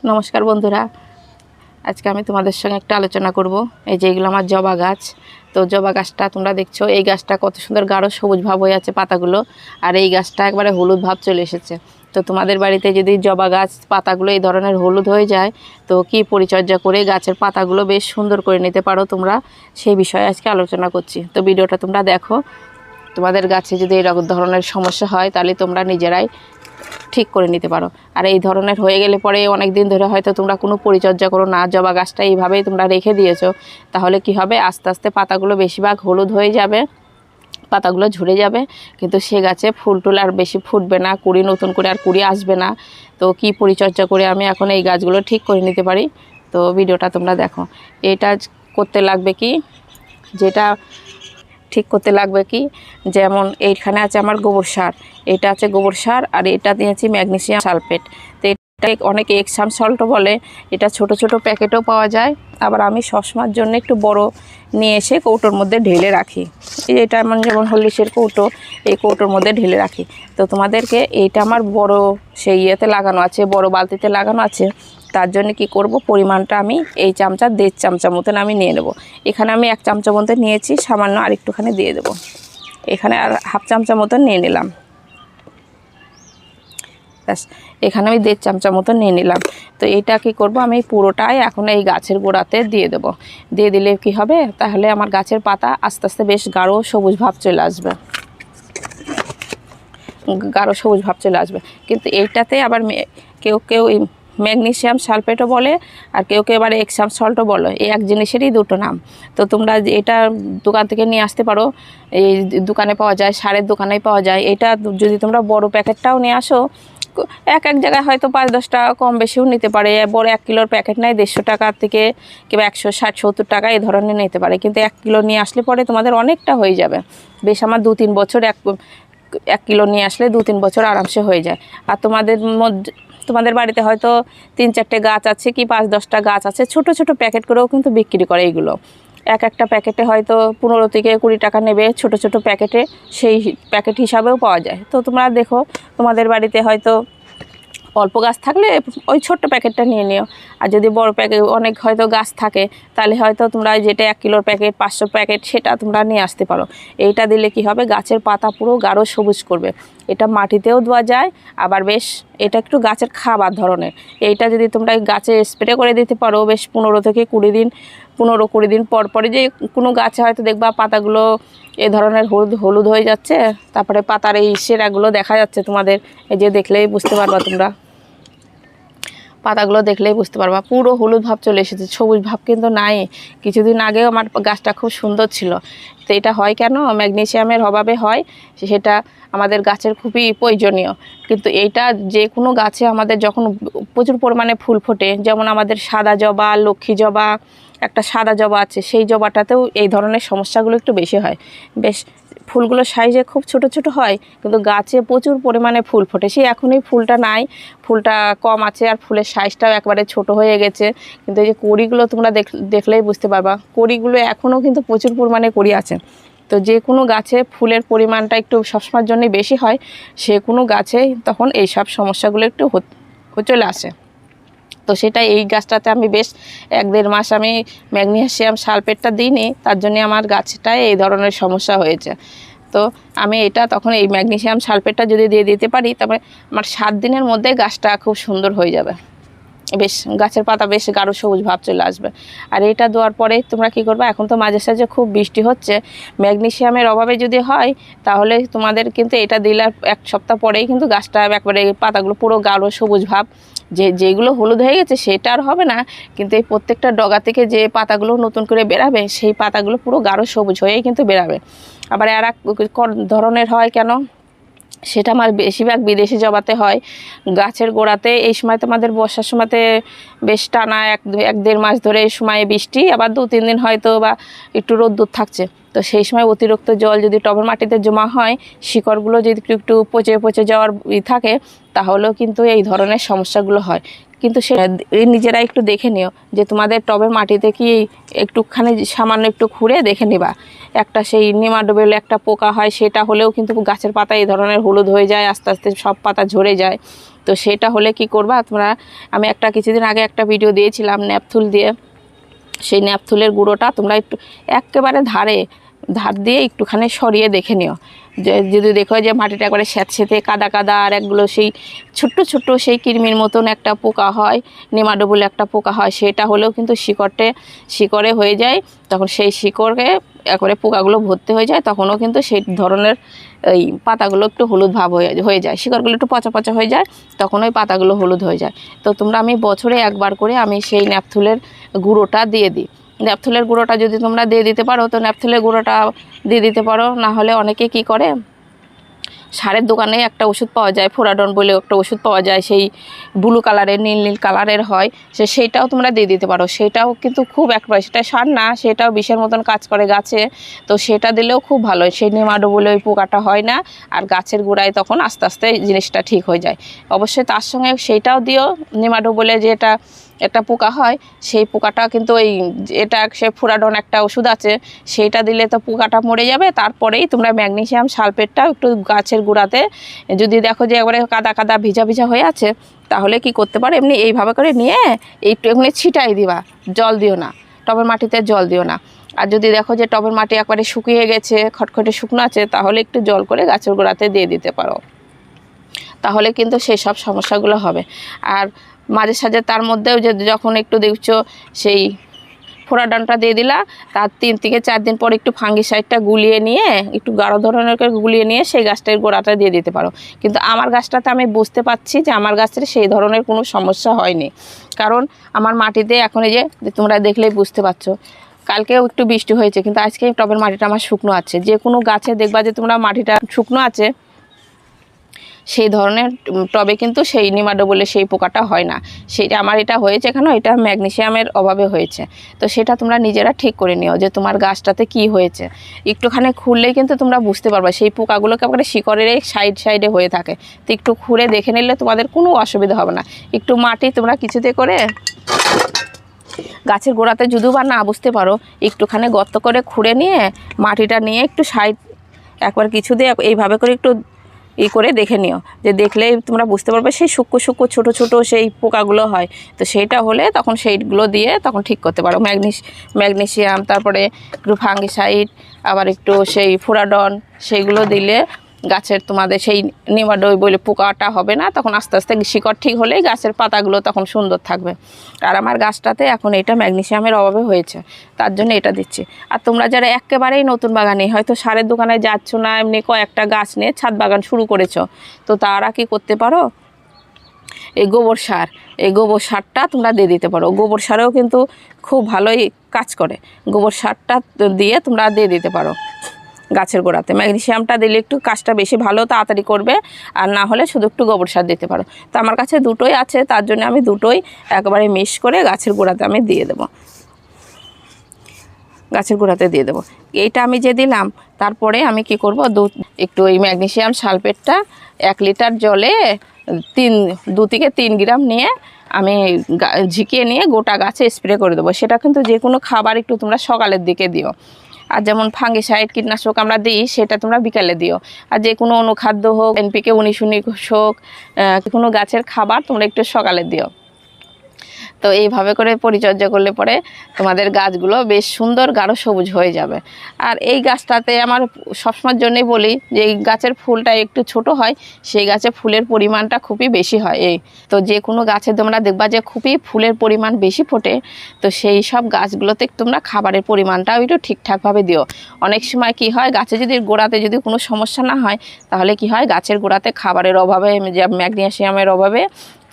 নমস্কার বন্ধুরা, আজকে আমি তোমাদের সঙ্গে একটা আলোচনা করব। এই যে এগুলো আমার জবা গাছ। তো জবা গাছটা তোমরা দেখছো, এই গাছটা কত সুন্দর গাঢ় সবুজ ভাব হয়ে আছে পাতাগুলো, আর এই গাছটা একবারে হলুদ ভাব চলে এসেছে। তো তোমাদের বাড়িতে যদি জবা গাছ পাতাগুলো এই ধরনের হলুদ হয়ে যায়, তো কি পরিচর্যা করে গাছের পাতাগুলো বেশ সুন্দর করে নিতে পারো তোমরা, সেই বিষয়ে আজকে আলোচনা করছি। তো ভিডিওটা তোমরা দেখো। তোমাদের গাছে যদি এরকম ধরনের সমস্যা হয় তাহলে তোমরা নিজেরাই ঠিক করে নিতে পারো। আর এই ধরনের হয়ে গেলে পরে অনেক দিন ধরে হয়তো তোমরা কোনো পরিচর্যা করো না, জবা গাছটা এইভাবেই তোমরা রেখে দিয়েছো, তাহলে কি হবে, আস্তে আস্তে পাতাগুলো বেশিরভাগ হলুদ হয়ে যাবে, পাতাগুলো ঝরে যাবে, কিন্তু সে গাছে ফুল টুল আর বেশি ফুটবে না, কুড়ি নতুন করে আর কুড়ি আসবে না। তো কি পরিচর্যা করে আমি এখন এই গাছগুলো ঠিক করে নিতে পারি, তো ভিডিওটা তোমরা দেখো। এটা করতে লাগবে কি, যেটা ঠিক করতে লাগবে কি, যেমন এইখানে আছে আমার গোবর সার, এটা আছে গোবর সার, আর এটা দিয়েছি ম্যাগনেসিয়াম সালফেট। তো এটা অনেকে এক্সাম সল্টও বলে, এটা ছোট ছোট প্যাকেটও পাওয়া যায়। আবার আমি সবসময়ের জন্য একটু বড় নিয়ে এসে কৌটোর মধ্যে ঢেলে রাখি। এটা এমন যেমন হরলিক্সের কৌটো, এই কৌটোর মধ্যে ঢেলে রাখি। তো তোমাদেরকে এইটা আমার বড় সেই ইয়েতে লাগানো আছে, বড় বালতিতে লাগানো আছে। তার জন্য কি করব, পরিমাণটা আমি এই চামচা 1.5 চামচা মতন আমি নিয়ে নেব। এখানে আমি 1 চামচা মতন নিয়েছি, সামান্য আরেকটুখানি দিয়ে দেব। এখানে আর 1/2 চামচা মতন নিয়ে নিলাম, ব্যাস। এখানে আমি 1.5 চামচা মতন নিয়ে নিলাম। তো এইটা কি করব, আমি পুরোটাই এখন এই গাছের গোড়াতে দিয়ে দেব। দিয়ে দিলে কি হবে, তাহলে আমার গাছের পাতা আস্তে আস্তে বেশ গাঢ় সবুজ ভাব চলে আসবে, গাঢ় সবুজ ভাব চলে আসবে। কিন্তু এইটাতে আবার কেউ কেউ ম্যাগনেসিয়াম সালফেটও বলে, আর কেউ কেউ এবার এক্সাম সল্টও বলে, এই এক জিনিসেরই দুটো নাম। তো তোমরা এটা দোকান থেকে নিয়ে আসতে পারো, এই দোকানে পাওয়া যায়, সারের দোকানেই পাওয়া যায়। এটা যদি তোমরা বড় প্যাকেটটাও নিয়ে আসো, এক এক জায়গায় হয়তো 5-10 টাকা কম বেশিও নিতে পারে। বড় 1 কিলোর প্যাকেট নেয় 150 টাকা থেকে কিংবা 160-70 টাকা এই ধরনের নিতে পারে। কিন্তু 1 কিলো নিয়ে আসলে পরে তোমাদের অনেকটা হয়ে যাবে। বেশ আমার 2-3 বছর 1 কিলো নিয়ে আসলে 2-3 বছর আরামসে হয়ে যায়। আর তোমাদের বাড়িতে হয়তো 3-4টে গাছ আছে কি 5-10টা গাছ আছে, ছোট ছোট প্যাকেট করেও কিন্তু বিক্রি করে এইগুলো। একটা প্যাকেটে হয়তো 15 থেকে 20 টাকা নেবে, ছোট ছোট প্যাকেটে, সেই প্যাকেট হিসাবেও পাওয়া যায়। তো তোমরা দেখো, তোমাদের বাড়িতে হয়তো অল্প গাছ থাকলে ওই ছোট্ট প্যাকেটটা নিয়ে নিও। আর যদি বড় প্যাকেট অনেক হয়তো গাছ থাকে, তাহলে হয়তো তোমরা যেটা 1 কিলোর প্যাকেট, 500 প্যাকেট, সেটা তোমরা নিয়ে আসতে পারো। এইটা দিলে কি হবে, গাছের পাতা পুরো গাঢ় সবুজ করবে। এটা মাটিতেও দেওয়া যায়, আবার বেশ এটা একটু গাছের খাবার ধরনের। এইটা যদি তোমরা গাছে স্প্রে করে দিতে পারো, বেশ 15 থেকে 20 দিন, 15-20 দিন পর পরে, যে কোনো গাছে হয়তো দেখবা পাতাগুলো এ ধরনের হলুদ হলুদ হয়ে যাচ্ছে, তারপরে পাতার এই শেরাগুলো দেখা যাচ্ছে তোমাদের, এই যে দেখলেই বুঝতে পারবা, তোমরা পাতাগুলো দেখলেই বুঝতে পারবা পুরো হলুদ ভাব চলে এসেছে, সবুজ ভাব কিন্তু নাই। কিছুদিন আগেও আমার গাছটা খুব সুন্দর ছিল। তো এটা হয় কেন, ম্যাগনেসিয়ামের অভাবে হয়, সেটা আমাদের গাছের খুবই প্রয়োজনীয়। কিন্তু এইটা যে কোনো গাছে আমাদের যখন প্রচুর পরিমাণে ফুল ফোটে, যেমন আমাদের সাদা জবা, লক্ষ্মী জবা, একটা সাদা জবা আছে, সেই জবাটাতেও এই ধরনের সমস্যাগুলো একটু বেশি হয়। বেশ ফুলগুলো সাইজে খুব ছোট ছোট হয়, কিন্তু গাছে প্রচুর পরিমাণে ফুল ফোটে। সেই এখনই ফুলটা নাই, ফুলটা কম আছে, আর ফুলের সাইজটাও একবারে ছোট হয়ে গেছে। কিন্তু এই যে কড়িগুলো তোমরা দেখলেই বুঝতে পারবা, কড়িগুলো এখনও কিন্তু প্রচুর পরিমাণে কড়ি আছে। তো যে কোনো গাছে ফুলের পরিমাণটা একটু সবসময়ের জন্যই বেশি হয়, সে কোনো গাছে তখন এইসব সমস্যাগুলো একটু চলে আসে। তো সেটা এই গাছটাতে আমি বেশ 1-1.5 মাস আমি ম্যাগনেসিয়াম সালফেটটা দিইনি, তার জন্য আমার গাছটায় এই ধরনের সমস্যা হয়েছে। তো আমি এটা তখন এই ম্যাগনেসিয়াম সালফেটটা যদি দিয়ে দিতে পারি, তবে আমার 7 দিনের মধ্যে গাছটা খুব সুন্দর হয়ে যাবে, বেশ গাছের পাতা বেশ গাঢ় সবুজ ভাব চলে আসবে। আর এটা দেওয়ার পরে তোমরা কি করবে, এখন তো মাঝে সাঝে খুব বৃষ্টি হচ্ছে, ম্যাগনেসিয়ামের অভাবে যদি হয়, তাহলে তোমাদের কিন্তু এটা দিলে 1 সপ্তাহ পরেই কিন্তু গাছটা একবারে পাতাগুলো পুরো গাঢ় সবুজ ভাব, যেগুলো হলুদ হয়ে গেছে সেটা আর হবে না, কিন্তু এই প্রত্যেকটা ডগা থেকে যে পাতাগুলো নতুন করে বেরাবে, সেই পাতাগুলো পুরো গাঢ় সবুজ হয়েই কিন্তু বেরাবে। আবার আর এক ধরনের হয় কেন, সেটা আমার বেশিরভাগ বিদেশি জবাতে হয়। গাছের গোড়াতে এই সময় তোমাদের বর্ষার সময়তে বেশ টানা 1-1.5 মাস ধরে এই সময় বৃষ্টি, আবার 2-3 দিন হয়তো বা একটু রোদ্দুর থাকছে, তো সেই সময় অতিরিক্ত জল যদি টবের মাটিতে জমা হয়, শিকড়গুলো যদি একটু একটু পচে পচে যাওয়ার থাকে, তাহলেও কিন্তু এই ধরনের সমস্যাগুলো হয়। কিন্তু সে নিজেরা একটু দেখে নিও যে তোমাদের টবের মাটিতে কি একটুখানি সামান্য একটু খুঁড়ে দেখে নিবা, একটা সেই নেমাটোডের একটা পোকা হয়, সেটা হলেও কিন্তু গাছের পাতা এই ধরনের হলুদ হয়ে যায়, আস্তে আস্তে সব পাতা ঝরে যায়। তো সেটা হলে কি করবা তোমরা, আমি কিছুদিন আগে একটা ভিডিও দিয়েছিলাম ন্যাপথুল দিয়ে, সেই ন্যাপথুলের গুঁড়োটা তোমরা একটু একেবারে ধার দিয়ে একটুখানি সরিয়ে দেখে নিও, যে যদি দেখো যে মাটিটা একবারে স্যাঁতস্যাঁতে কাদা কাদা, আর একগুলো সেই ছোট্ট ছোট্ট সেই কৃমির মতন একটা পোকা হয়, নেমাটোড একটা পোকা হয়, সেটা হলেও কিন্তু শিকড়ে হয়ে যায়। তখন সেই শিকড়ে একবারে পোকাগুলো ভর্তি হয়ে যায়, তখনও কিন্তু সেই ধরনের এই পাতাগুলো একটু হলুদ ভাব হয়ে যায়, শিকড়গুলো একটু পচা পচা হয়ে যায়, তখন ওই পাতাগুলো হলুদ হয়ে যায়। তো তোমরা, আমি বছরে একবার করে আমি সেই ন্যাপথুলের গুঁড়োটা দিয়ে দিই। ন্যাপথুলের গুঁড়োটা যদি তোমরা দিয়ে দিতে পারো তো ন্যাপথুলের গুঁড়োটা দিয়ে দিতে পারো, না হলে অনেকে কি করে, সারের দোকানে একটা ওষুধ পাওয়া যায়, ফোরাডন বলে একটা ওষুধ পাওয়া যায়, সেই ব্লু কালারের নীল নীল কালারের হয়, সেইটাও তোমরা দিয়ে দিতে পারো। সেটাও কিন্তু খুব একবারে, সেটা সার না, সেটাও বিষের মতন কাজ করে গাছে, তো সেটা দিলেও খুব ভালো হয়। সেই নেমাটোড বলে ওই পোকাটা হয় না, আর গাছের গোড়ায় তখন আস্তে আস্তে জিনিসটা ঠিক হয়ে যায়। অবশ্যই তার সঙ্গে সেইটাও দিও, নেমাটোড বলে যেটা একটা পোকা হয়, সেই পোকাটা কিন্তু সে ফোরাডন একটা ওষুধ আছে, সেইটা দিলে তো পোকাটা মরে যাবে। তারপরেই তোমরা ম্যাগনেসিয়াম সালফেটটা একটু গাছের গোড়াতে, যদি দেখো যে একবারে কাদা কাদা ভিজা ভিজা হয়ে আছে, তাহলে কি করতে পারো, এমনি এইভাবে করে নিয়ে একটু এমনি ছিটাই দিবা, জল দিও না, টবের মাটিতে জল দিও না। আর যদি দেখো যে টবের মাটি একবারে শুকিয়ে গেছে, খটখটে শুকনো আছে, তাহলে একটু জল করে গাছের গোড়াতে দিয়ে দিতে পারো, তাহলে কিন্তু সেই সব সমস্যাগুলো হবে। আর মাঝে সাঝে তার মধ্যেও যে যখন একটু দেখছো সেই ফোরাডনটা দিয়ে দিলা, তার 3 থেকে 4 দিন পর একটু ফাঙ্গিসাইডটা গুলিয়ে নিয়ে, একটু গাঢ় ধরনের করে গুলিয়ে নিয়ে সেই গাছটার গোড়াটা দিয়ে দিতে পারো। কিন্তু আমার গাছটাতে আমি বুঝতে পারছি যে আমার গাছের সেই ধরনের কোনো সমস্যা হয়নি, কারণ আমার মাটিতে এখন এই যে তোমরা দেখলেই বুঝতে পারছো, কালকেও একটু বৃষ্টি হয়েছে, কিন্তু আজকে টবের মাটিটা আমার শুকনো আছে। যে কোনো গাছে দেখবা যে তোমরা মাটিটা শুকনো আছে, সেই ধরনের টবে কিন্তু সেই নেমাটোড বলে সেই পোকাটা হয় না। সেটা আমার এটা হয়েছে কেন, এটা ম্যাগনেসিয়ামের অভাবে হয়েছে। তো সেটা তোমরা নিজেরা ঠিক করে নিও যে তোমার গাছটাতে কি হয়েছে। একটুখানি খুললেই কিন্তু তোমরা বুঝতে পারবে, সেই পোকাগুলোকে একেবারে শিকড়ের এই সাইডে হয়ে থাকে। তো একটু খুঁড়ে দেখে নিলে তোমাদের কোনো অসুবিধা হবে না। একটু মাটি তোমরা কিছুতে করে গাছের গোড়াতে যদিও বা না বুঝতে পারো, একটুখানি গর্ত করে খুঁড়ে নিয়ে মাটিটা নিয়ে একটু সাইড একবার কিছু দিয়ে এইভাবে করে একটু করে দেখে নিও, যে দেখলেই তোমরা বুঝতে পারবে সেই সূক্ষ্ম ছোটো ছোটো সেই পোকাগুলো হয়। তো সেইটা হলে তখন সেইগুলো দিয়ে তখন ঠিক করতে পারো। ম্যাগনেসিয়াম, তারপরে একটু ফাঙ্গিসাইড, আবার একটু সেই ফোরাডন, সেইগুলো দিলে গাছের তোমাদের সেই নেমাটোড বলে পোকাটা হবে না। তখন আস্তে আস্তে শিকড় ঠিক হলেই গাছের পাতাগুলো তখন সুন্দর থাকবে। আর আমার গাছটাতে এখন এটা ম্যাগনেসিয়ামের অভাবে হয়েছে, তার জন্য এটা দিচ্ছি। আর তোমরা যারা একেবারেই নতুন বাগানে, হয়তো সারের দোকানে যাচ্ছ না, এমনি কয়েকটা গাছ নিয়ে ছাদ বাগান শুরু করেছো, তো তারা কি করতে পারো, এই গোবর সারটা তোমরা দিয়ে দিতে পারো। গোবর সারেও কিন্তু খুব ভালোই কাজ করে। গোবর সারটা দিয়ে তোমরা দিয়ে দিতে পারো গাছের গোড়াতে। ম্যাগনেসিয়ামটা দিলে একটু কাজটা বেশি ভালো তাড়াতাড়ি করবে, আর না হলে শুধু একটু গোবর সার দিতে পারো। তো আমার কাছে দুটোই আছে, তার জন্য আমি দুটোই একবারে মিক্স করে গাছের গোড়াতে আমি দিয়ে দেবো, গাছের গোড়াতে দিয়ে দেবো। এইটা আমি যে দিলাম, তারপরে আমি কি করব, একটু ওই ম্যাগনেসিয়াম সালফেটটা 1 লিটার জলে 2 থেকে 3 গ্রাম নিয়ে আমি ঝিকিয়ে নিয়ে গোটা গাছে স্প্রে করে দেবো। সেটা কিন্তু যে কোনো খাবার একটু তোমরা সকালের দিকে দিও, আর যেমন ফাঙ্গিসাইড কীটনাশক আমরা দিই সেটা তোমরা বিকালে দিও। আর যে কোনো অনুখাদ্য হোক, NPK 19 হোক, কোনো গাছের খাবার তোমরা একটু সকালে দিও। তো এইভাবে করে পরিচর্যা করলে পরে তোমাদের গাছগুলো বেশ সুন্দর গাঢ় সবুজ হয়ে যাবে। আর এই গাছটাতে আমার সবসময়ের জন্যই বলি যে এই গাছের ফুলটা একটু ছোট হয়, সেই গাছে ফুলের পরিমাণটা খুবই বেশি হয়। তো যে কোনো গাছে তোমরা দেখবা যে খুবই ফুলের পরিমাণ বেশি ফোটে, তো সেই সব গাছগুলোতে তোমরা খাবারের পরিমাণটাও একটু ঠিকঠাকভাবে দিও। অনেক সময় কি হয়, গাছে যদি গোড়াতে যদি কোনো সমস্যা না হয়, তাহলে কি হয়, গাছের গোড়াতে খাবারের অভাবে, ম্যাগনেসিয়ামের অভাবে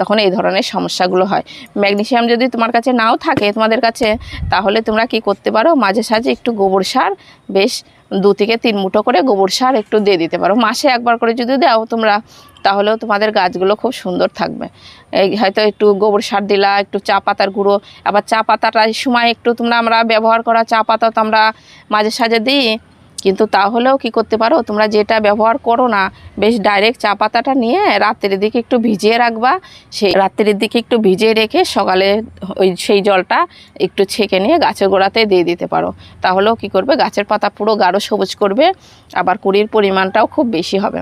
তখন এই ধরনের সমস্যাগুলো হয়। ম্যাগনেসিয়াম যদি তোমার কাছে নাও থাকে তোমাদের কাছে, তাহলে তোমরা কি করতে পারো, মাঝে সাঝে একটু গোবর সার বেশ 2 থেকে 3 মুঠো করে গোবর সার একটু দিয়ে দিতে পারো। মাসে একবার করে যদি দাও তোমরা, তাহলেও তোমাদের গাছগুলো খুব সুন্দর থাকবে। এই হয়তো একটু গোবর সার দিলা, একটু চা পাতার গুঁড়ো, আবার চা পাতাটা এই সময় একটু আমরা ব্যবহার করা চা পাতা তো আমরা মাঝে সাঝে দিই, কিন্তু তাহলেও কি করতে পারো তোমরা, যেটা ব্যবহার করো না বেশ ডাইরেক্ট চা পাতাটা নিয়ে রাত্রের দিকে একটু ভিজিয়ে রাখবা। সেই রাত্রের দিকে একটু ভিজিয়ে রেখে সকালে সেই জলটা একটু ছেঁকে নিয়ে গাছের গোড়াতে দিয়ে দিতে পারো। তাহলেও কি করবে, গাছের পাতা পুরো গাঢ় সবুজ করবে, আবার কুড়ির পরিমাণটাও খুব বেশি হবে।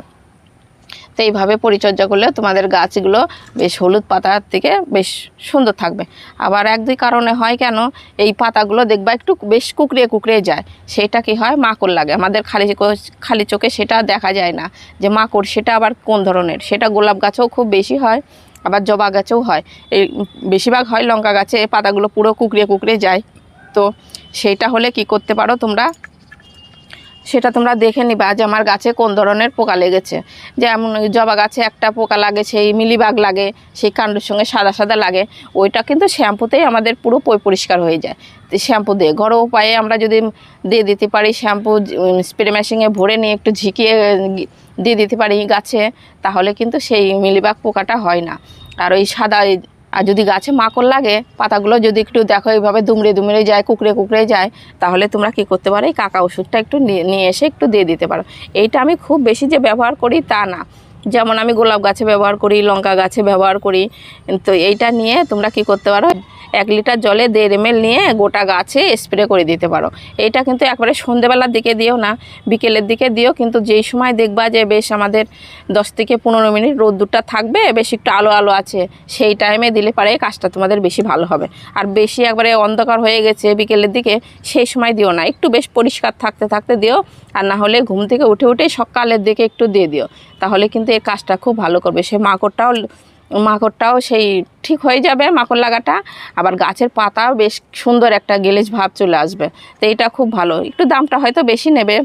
তো এইভাবে পরিচর্যা করলে তোমাদের গাছগুলো বেশ হলুদ পাতার থেকে বেশ সুন্দর থাকবে। আবার 1-2 কারণে হয় কেন, এই পাতাগুলো দেখবা একটু বেশ কুকড়িয়ে কুকড়িয়ে যায়, সেটা কি হয়, মাকড় লাগে। আমাদের খালি চোখে সেটা দেখা যায় না যে মাকড়, সেটা আবার কোন ধরনের, সেটা গোলাপ গাছেও খুব বেশি হয়, আবার জবা গাছেও হয়। এই বেশিরভাগ হয় লঙ্কা গাছে, পাতাগুলো পুরো কুকড়িয়ে কুকড়িয়ে যায়। তো সেইটা হলে কি করতে পারো তোমরা, সেটা তোমরা দেখে নিবা যে আমার গাছে কোন ধরনের পোকা লেগেছে। যেমন জবা গাছে একটা পোকা লাগে, সেই মিলিবাগ লাগে, সেই কাণ্ডের সঙ্গে সাদা সাদা লাগে, ওইটা কিন্তু শ্যাম্পুতেই আমাদের পুরো পরিষ্কার হয়ে যায়। তো শ্যাম্পু দিয়ে ঘরোয়া উপায়ে আমরা যদি দিয়ে দিতে পারি, শ্যাম্পু স্প্রে মেশিনে ভরে নিয়ে একটু ঝিঁকিয়ে দিয়ে দিতে পারি গাছে, তাহলে কিন্তু সেই মিলিবাগ পোকাটা হয় না। আর ওই সাদা, আর যদি গাছে মাকড় লাগে, পাতাগুলো যদি একটু দেখো এইভাবে দুমড়ে দুমড়ে যায়, কুকড়ে কুকড়ে যায়, তাহলে তোমরা কি করতে পারো, এই কাকা ওষুধটা একটু নিয়ে এসে একটু দিয়ে দিতে পারো। এইটা আমি খুব বেশি যে ব্যবহার করি তা না, যেমন আমি গোলাপ গাছে ব্যবহার করি, লঙ্কা গাছে ব্যবহার করি। তো এইটা নিয়ে তোমরা কি করতে পারো, 1 লিটার জলে 1.5 ml নিয়ে গোটা গাছে স্প্রে করে দিতে পারো। এইটা কিন্তু একবারে সন্ধ্যেবেলার দিকে দিও না, বিকেলের দিকে দিও। কিন্তু যেই সময় দেখবা যে বেশ আমাদের 10 থেকে 15 মিনিট রোদ্দুরটা থাকবে, বেশ একটু আলো আলো আছে, সেই টাইমে দিলে পারে কাজটা তোমাদের বেশি ভালো হবে। আর বেশি একবারে অন্ধকার হয়ে গেছে বিকেলের দিকে, সেই সময় দিও না, একটু বেশ পরিষ্কার থাকতে থাকতে দিও। আর না হলে ঘুম থেকে উঠে উঠে সকালের দিকে একটু দিয়ে দিও, তাহলে কিন্তু এই কাজটা খুব ভালো করবে। সে মাকড়টাও সেই ঠিক হয়ে যাবে, মাকড় লাগাটা, আবার গাছের পাতাও বেশ সুন্দর একটা গেলেজ ভাব চলে আসবে। তো এইটা খুব ভালো। একটু দামটা হয়তো বেশি নেবে,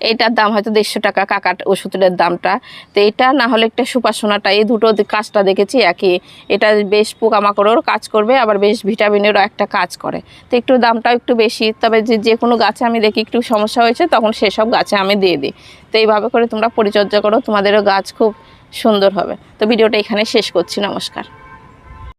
এইটার দাম হয়তো 150 টাকা কাকার ওষুধের দামটা। তো এইটা না হলে একটা সুপার সোনাটা, এই দুটো কাজটা দেখেছি একই। এটা বেশ পোকামাকড়েরও কাজ করবে, আবার বেশ ভিটামিনেরও একটা কাজ করে। তো একটু দামটাও একটু বেশি, তবে যে কোনো গাছে আমি দেখি একটু সমস্যা হয়েছে, তখন সেসব গাছে আমি দিয়ে দিই। তো এইভাবে করে তোমরা পরিচর্যা করো, তোমাদেরও গাছ খুব সুন্দর হবে। তো ভিডিওটা এখানে শেষ করছি, নমস্কার।